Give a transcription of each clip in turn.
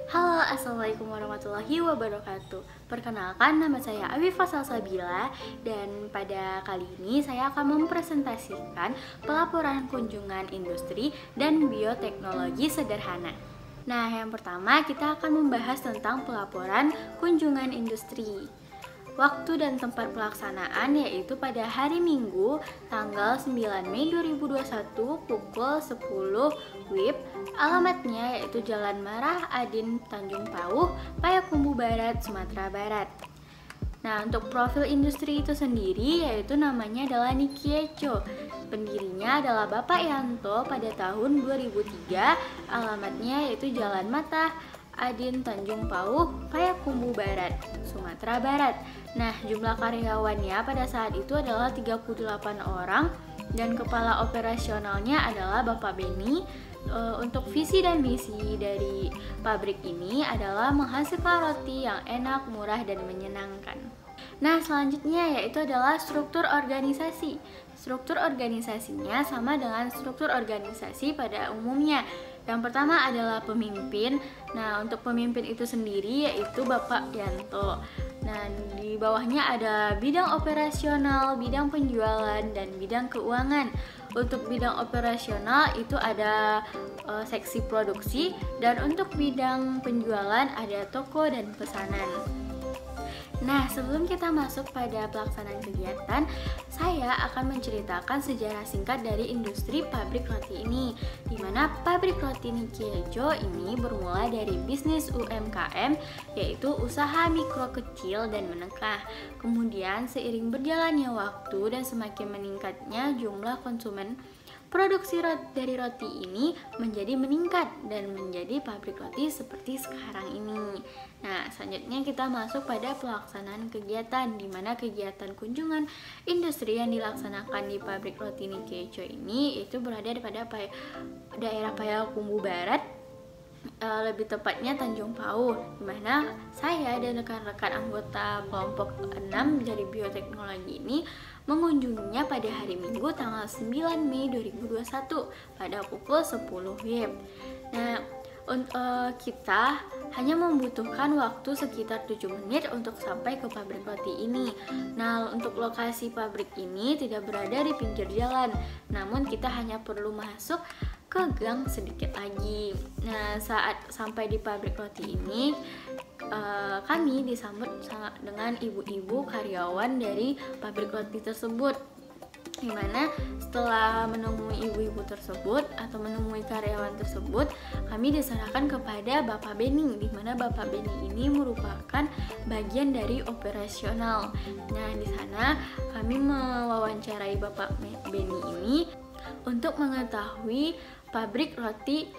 Halo, Assalamualaikum warahmatullahi wabarakatuh. Perkenalkan, nama saya Afifah Salsabila dan pada kali ini saya akan mempresentasikan pelaporan kunjungan industri dan bioteknologi sederhana. Nah, yang pertama kita akan membahas tentang pelaporan kunjungan industri. Waktu dan tempat pelaksanaan yaitu pada hari Minggu tanggal 9 Mei 2021 pukul 10 WIB. Alamatnya yaitu Jalan Marah Adin Tanjung Pauh, Payakumbuh Barat, Sumatera Barat. Nah, untuk profil industri itu sendiri yaitu namanya adalah Nikiecho. Pendirinya adalah Bapak Yanto pada tahun 2003. Alamatnya yaitu Jalan Mata Adin Tanjung Pauh, Payakumbuh Barat, Sumatera Barat. Nah, jumlah karyawannya pada saat itu adalah 38 orang dan kepala operasionalnya adalah Bapak Beni. Untuk visi dan misi dari pabrik ini adalah menghasilkan roti yang enak, murah, dan menyenangkan. Nah, selanjutnya yaitu adalah struktur organisasi. Struktur organisasinya sama dengan struktur organisasi pada umumnya. Yang pertama adalah pemimpin. Nah, untuk pemimpin itu sendiri yaitu Bapak Yanto. Nah, di bawahnya ada bidang operasional, bidang penjualan, dan bidang keuangan. Untuk bidang operasional itu ada seksi produksi, dan untuk bidang penjualan ada toko dan pesanan. Nah, sebelum kita masuk pada pelaksanaan kegiatan, saya akan menceritakan sejarah singkat dari industri pabrik roti ini, di mana pabrik roti Nikiecho ini bermula dari bisnis UMKM, yaitu usaha mikro kecil dan menengah. Kemudian, seiring berjalannya waktu dan semakin meningkatnya jumlah konsumen, produksi dari roti ini menjadi meningkat dan menjadi pabrik roti seperti sekarang ini. Nah, selanjutnya kita masuk pada pelaksanaan kegiatan, di mana kegiatan kunjungan industri yang dilaksanakan di pabrik roti Nikiecho ini itu berada pada daerah Payakumbuh Barat, lebih tepatnya Tanjung Pauh, di mana saya dan rekan-rekan anggota kelompok 6 dari bioteknologi ini mengunjunginya pada hari Minggu tanggal 9 Mei 2021 pada pukul 10 WIB. Nah, kita hanya membutuhkan waktu sekitar 7 menit untuk sampai ke pabrik roti ini. Nah, untuk lokasi pabrik ini tidak berada di pinggir jalan, namun kita hanya perlu masuk ke gang sedikit lagi. Nah, saat sampai di pabrik roti ini, kami disambut dengan ibu-ibu karyawan dari pabrik roti tersebut, dimana setelah menemui ibu-ibu tersebut atau menemui karyawan tersebut, kami diserahkan kepada Bapak Beni, di mana Bapak Beni ini merupakan bagian dari operasional. Nah, di sana kami mewawancarai Bapak Beni ini untuk mengetahui pabrik roti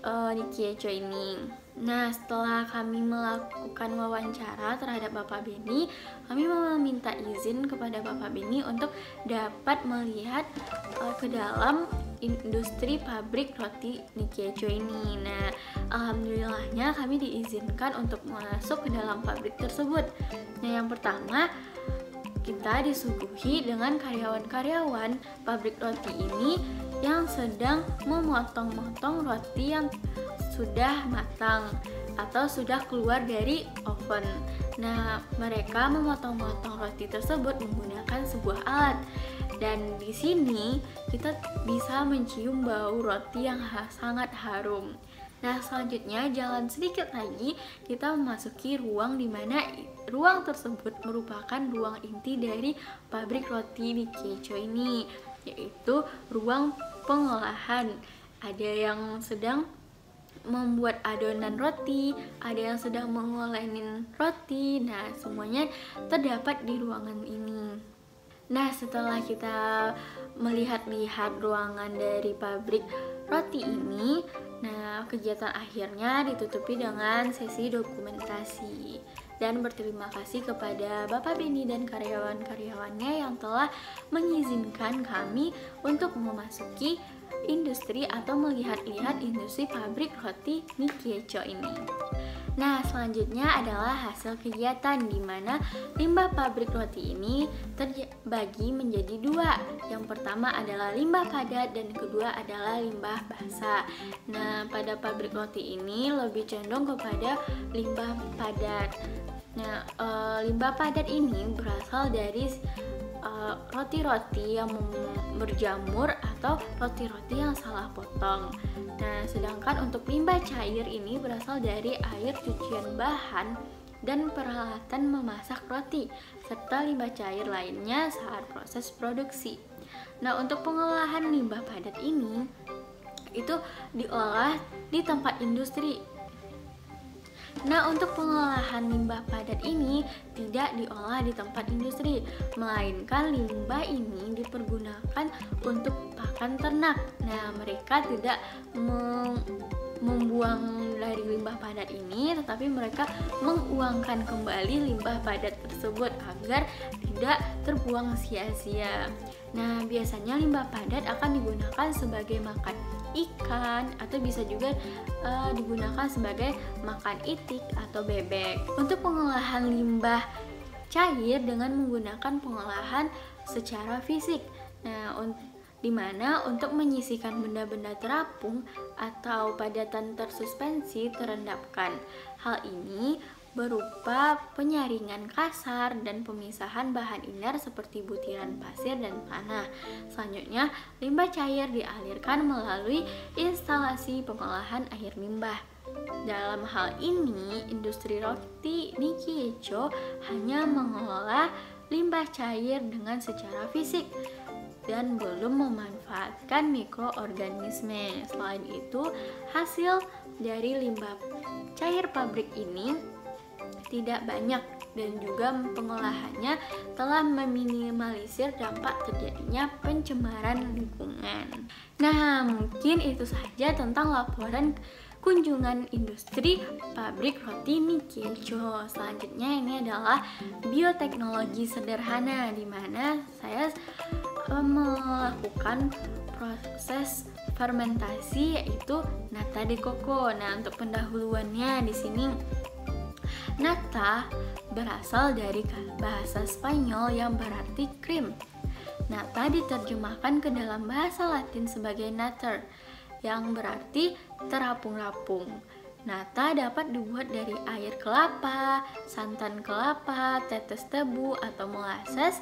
Nikiecho ini. Nah, setelah kami melakukan wawancara terhadap Bapak Beni, kami meminta izin kepada Bapak Beni untuk dapat melihat ke dalam industri pabrik roti Nikiecho ini. Nah, alhamdulillahnya kami diizinkan untuk masuk ke dalam pabrik tersebut. Nah, yang pertama kita disuguhi dengan karyawan-karyawan pabrik roti ini yang sedang memotong-motong roti yang sudah matang atau sudah keluar dari oven. Nah, mereka memotong-motong roti tersebut menggunakan sebuah alat, dan di sini kita bisa mencium bau roti yang sangat harum. Nah, selanjutnya jalan sedikit lagi kita memasuki ruang di mana ruang tersebut merupakan ruang inti dari pabrik roti Nikiecho ini, yaitu ruang pengolahan. Ada yang sedang membuat adonan roti, ada yang sedang mengolehin roti. Nah, semuanya terdapat di ruangan ini. Nah, setelah kita melihat-lihat ruangan dari pabrik roti ini, nah, kegiatan akhirnya ditutupi dengan sesi dokumentasi. Dan berterima kasih kepada Bapak Beni dan karyawan-karyawannya yang telah mengizinkan kami untuk memasuki industri atau melihat-lihat industri pabrik roti Nikiecho ini. Nah, selanjutnya adalah hasil kegiatan di mana limbah pabrik roti ini terbagi menjadi dua. Yang pertama adalah limbah padat dan kedua adalah limbah basah. Nah, pada pabrik roti ini lebih condong kepada limbah padat. Nah, limbah padat ini berasal dari roti-roti yang berjamur atau roti-roti yang salah potong. Nah, sedangkan untuk limbah cair ini berasal dari air cucian bahan dan peralatan memasak roti, serta limbah cair lainnya saat proses produksi. Nah, untuk pengolahan limbah padat ini itu diolah di tempat industri. Nah, untuk pengolahan limbah padat ini tidak diolah di tempat industri, melainkan limbah ini dipergunakan untuk pakan ternak. Nah, mereka tidak membuang dari limbah padat ini, tetapi mereka menguangkan kembali limbah padat tersebut agar tidak terbuang sia-sia. Nah, biasanya limbah padat akan digunakan sebagai makan ikan atau bisa juga digunakan sebagai makan itik atau bebek. Untuk pengolahan limbah cair dengan menggunakan pengolahan secara fisik. Nah, di mana untuk menyisihkan benda-benda terapung atau padatan tersuspensi terendapkan. Hal ini berupa penyaringan kasar dan pemisahan bahan inert seperti butiran pasir dan tanah. Selanjutnya, limbah cair dialirkan melalui instalasi pengolahan air limbah. Dalam hal ini, industri roti Nikkei Echo hanya mengolah limbah cair dengan secara fisik dan belum memanfaatkan mikroorganisme. Selain itu, hasil dari limbah cair pabrik ini tidak banyak dan juga pengolahannya telah meminimalisir dampak terjadinya pencemaran lingkungan. Nah, mungkin itu saja tentang laporan kunjungan industri pabrik roti Nikkei Echo. Selanjutnya ini adalah bioteknologi sederhana, di mana saya melakukan proses fermentasi yaitu nata de coco. Nah, untuk pendahuluannya di sini, nata berasal dari bahasa Spanyol yang berarti krim. Nata diterjemahkan ke dalam bahasa Latin sebagai natter, yang berarti terapung-rapung. Nata dapat dibuat dari air kelapa, santan kelapa, tetes tebu atau molasses,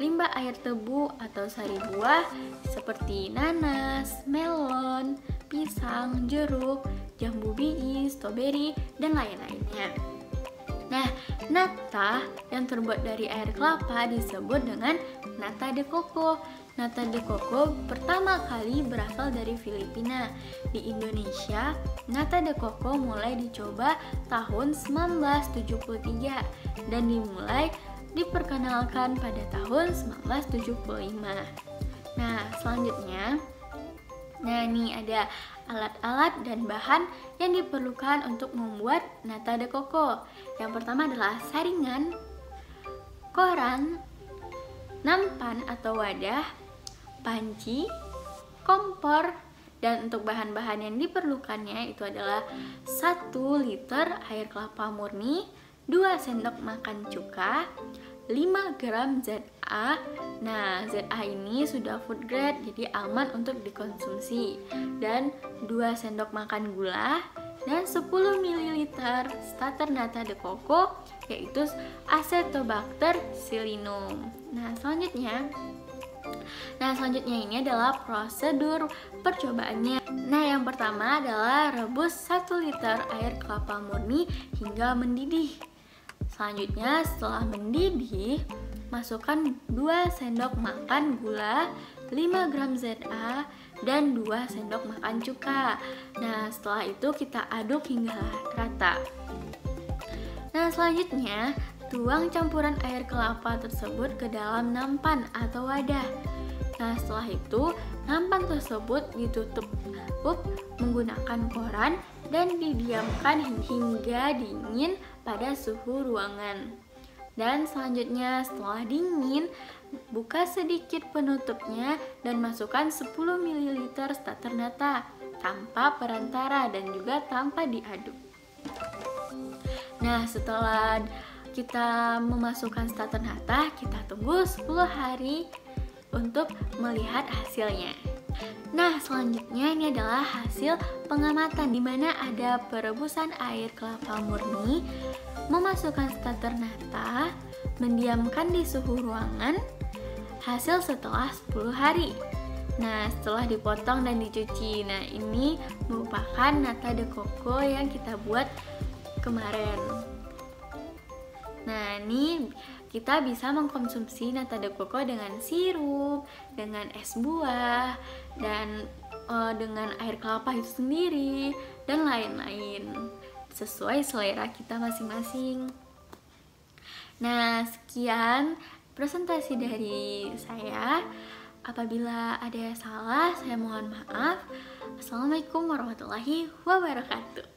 limbah air tebu atau sari buah seperti nanas, melon, pisang, jeruk, jambu biji, stroberi, dan lain-lainnya. Nah, nata yang terbuat dari air kelapa disebut dengan nata de coco. Nata de coco pertama kali berasal dari Filipina. Di Indonesia, nata de coco mulai dicoba tahun 1973 dan diperkenalkan pada tahun 1975. Nah, selanjutnya, ini ada alat-alat dan bahan yang diperlukan untuk membuat nata de coco. Yang pertama adalah saringan, koran, nampan atau wadah, panci, kompor, dan untuk bahan-bahan yang diperlukannya itu adalah 1 liter air kelapa murni, 2 sendok makan cuka, 5 gram ZA. Nah, ZA ini sudah food grade, jadi aman untuk dikonsumsi. Dan 2 sendok makan gula dan 10 ml starter nata de coco, yaitu Acetobacter pseudomonas. Nah, selanjutnya ini adalah prosedur percobaannya. Nah, yang pertama adalah rebus 1 liter air kelapa murni hingga mendidih. Selanjutnya, setelah mendidih, masukkan 2 sendok makan gula, 5 gram ZA, dan 2 sendok makan cuka. Nah, setelah itu kita aduk hingga rata. Nah, selanjutnya, tuang campuran air kelapa tersebut ke dalam nampan atau wadah. Nah, setelah itu, nampan tersebut ditutup menggunakan koran dan didiamkan hingga dingin pada suhu ruangan. Dan selanjutnya, setelah dingin, buka sedikit penutupnya dan masukkan 10 ml starter nata tanpa perantara dan juga tanpa diaduk. Nah, setelah kita memasukkan starter nata, kita tunggu 10 hari untuk melihat hasilnya. Nah, selanjutnya ini adalah hasil pengamatan di mana ada perebusan air kelapa murni, memasukkan starter nata, mendiamkan di suhu ruangan, hasil setelah 10 hari. Nah, setelah dipotong dan dicuci. Nah, ini merupakan nata de coco yang kita buat kemarin. Nah, ini kita bisa mengkonsumsi nata de coco dengan sirup, dengan es buah, dan dengan air kelapa itu sendiri, dan lain-lain, sesuai selera kita masing-masing. Nah, sekian presentasi dari saya. Apabila ada yang salah, saya mohon maaf. Assalamualaikum warahmatullahi wabarakatuh.